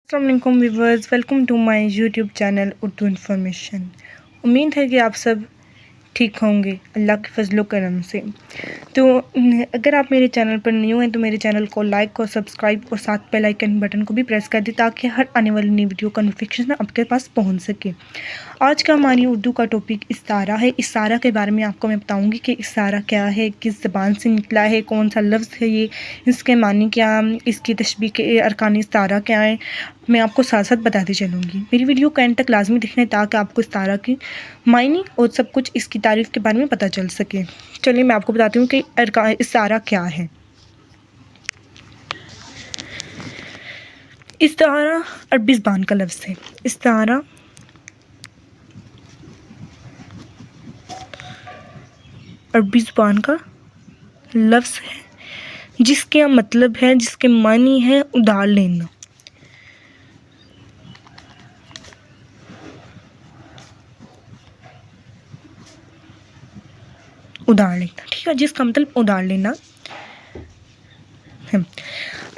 अस्सलाम वालेकुम viewers, welcome to my YouTube channel Urdu information. उम्मीद है कि आप सब ठीक होंगे अल्लाह के फजलो करम से। तो अगर आप मेरे चैनल पर न्यू हैं तो मेरे चैनल को लाइक और सब्सक्राइब और साथ बेल आइकन बटन को भी प्रेस कर दें ताकि हर आने वाली नई वीडियो का नोटिफिकेशन आपके पास पहुंच सके। आज का हमारी उर्दू का टॉपिक इस्तारा है। इस्तारा के बारे में आपको मैं बताऊंगी कि इस्तारा क्या है, किस ज़बान से निकला है, कौन सा लफ्ज़ है ये, इसके मानी क्या, इसकी तशबीह के अरकान इस्तारा क्या है, मैं आपको साथ साथ बताती चलूँगी। मेरी वीडियो को एंड तक लाजमी देखना है ताकि आपको इस्तारा की मायने और सब कुछ इसकी तारीफ़ के बारे में पता चल सके। चलिए मैं आपको बताती हूँ कि इस्तारा क्या है। इस्तारा अरबी ज़बान का लफ्ज़ है। इस्तारा अरबी ज़बान का लफ्ज़ है जिसके मतलब है, जिसके मानी है उधार लेना। उधार लेना, ठीक है, जिसका मतलब उधार लेना है।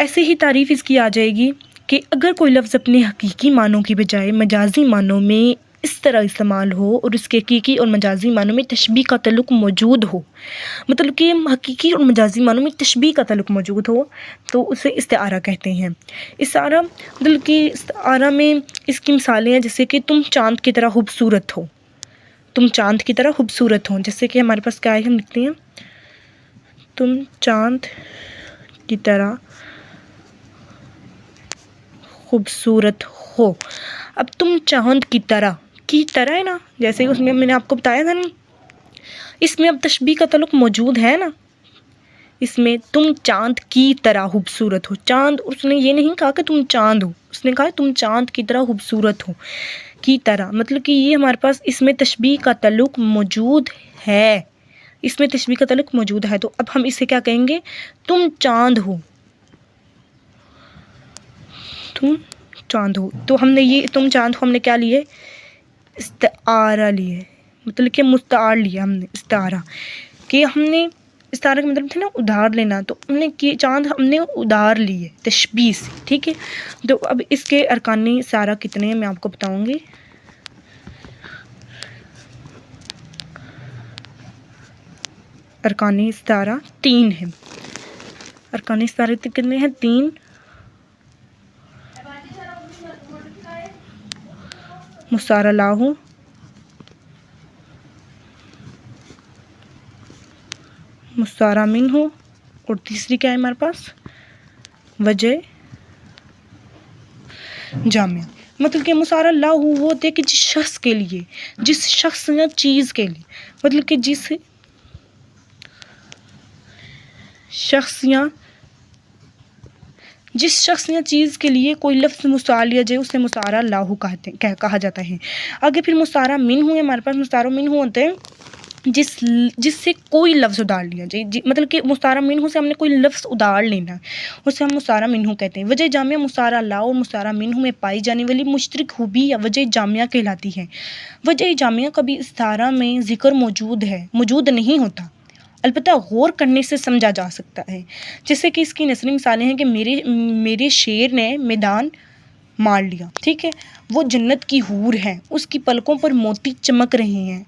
ऐसे ही तारीफ़ इसकी आ जाएगी कि अगर कोई लफ्ज़ अपने हकीकी मानों की बजाय मजाजी मानों में इस तरह इस्तेमाल हो और उसके हकीकी और मजाजी मानों में तशबीह का तल्लुक़ मौजूद हो, मतलब कि हकीकी और मजाजी मानों में तशबीह का तल्लुक़ मौजूद हो, तो उसे इस्तारा कहते हैं। इस्तारा मतलब कि इस्तारा में इसकी मिसालें हैं जैसे कि तुम चाँद की तरह खूबसूरत हो। तुम चाँद की तरह खूबसूरत हो, जैसे कि हमारे पास क्या है, हम लिखते हैं तुम चाँद की तरह खूबसूरत हो। अब तुम चाँद की तरह है ना, जैसे उसमें मैंने आपको बताया था ना, इसमें अब तशबीह का तल्लुक़ मौजूद है ना। इसमें तुम चाँद की तरह खूबसूरत हो, चाँद, उसने ये नहीं कहा कि तुम चाँद हो, उसने कहा तुम चाँद की तरह खूबसूरत हो। की तरह मतलब कि ये हमारे पास इसमें तशबीह का तल्लुक़ मौजूद है, इसमें तशबीह का तल्लुक़ मौजूद है। तो अब हम इसे क्या कहेंगे, तुम चाँद हो, तुम चाँद हो। तो हमने ये तुम चाँद हो हमने क्या लिए, इस्तारा लिए, मतलब कि मुस्तार लिया हमने इस्तारा, कि हमने इस्तारा का मतलब था ना उधार लेना, तो हमने कि चाँद हमने उधार लिए तशबीह से, ठीक है। तो अब इसके अरकानी इस्तारा कितने हैं मैं आपको बताऊंगी। अरकानी इस्तारा 3 है। अरकानी इस्तारा कितने हैं, 3। मुसारा लाहू, मुसारा मिन्हु, और तीसरी क्या है हमारे पास, वजह जामिया। मतलब कि मुसारा लाहू वो होते कि जिस शख्स के लिए, जिस शख्स या चीज़ के लिए, मतलब कि जिस शख्स या चीज़ के लिए कोई लफ्ज़ मुसार लिया जाए उसे मुसारा लाहू कहा जाता है। आगे फिर मुसारा मिन्हु है हमारे पास। मुसारा मिन्हु होते हैं जिससे कोई लफ्ज़ उधार लिया जाए, मतलब कि मुसारा मिन्हु से हमने कोई लफ्ज़ उधार लेना है, उसे हम मुसारा मिन्हु कहते हैं। वजह जामिया मुसारा लाओ और मुसारा मिन्हु में पाई जाने वाली मुश्तरक खूबी या वजह जामिया कहलाती है। वजह जामिया कभी इस्तारा में ज़िक्र मौजूद नहीं होता, अलबत्ता गौर करने से समझा जा सकता है। जैसे कि इसकी नसरी मिसालें हैं कि मेरे शेर ने मैदान मार लिया, ठीक है। वो जन्नत की हूर है, उसकी पलकों पर मोती चमक रहे हैं,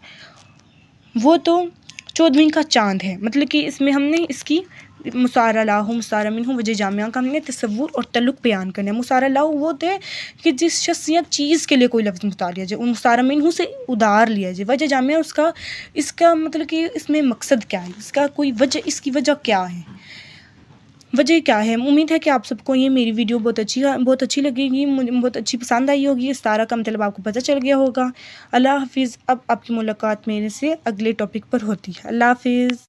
वो तो 14वीं का चाँद है। मतलब कि इसमें हमने इसकी मुसारा लाहू मुसारा मिन्हु वजह जामिया का हमने तसव्वुर और तल्लुक़ बयान करना है। मुसारा लाहू वो होते हैं कि जिस शख्स या चीज़ के लिए कोई लफ्ज़ मुसार लिया जाए, मुसारा मिन्हु से उधार लिया जाए। वजह जामिया इसका मतलब कि इसमें मकसद क्या है, इसका कोई वजह, इसकी वजह क्या है, वजह क्या है। उम्मीद है कि आप सबको ये मेरी वीडियो बहुत अच्छी लगेगी, मुझे बहुत अच्छी पसंद आई होगी। इस्तारा का मतलब आपको पता चल गया होगा। अल्लाह हाफिज़। अब आपकी मुलाकात मेरे से अगले टॉपिक पर होती है। अल्लाह हाफिज़।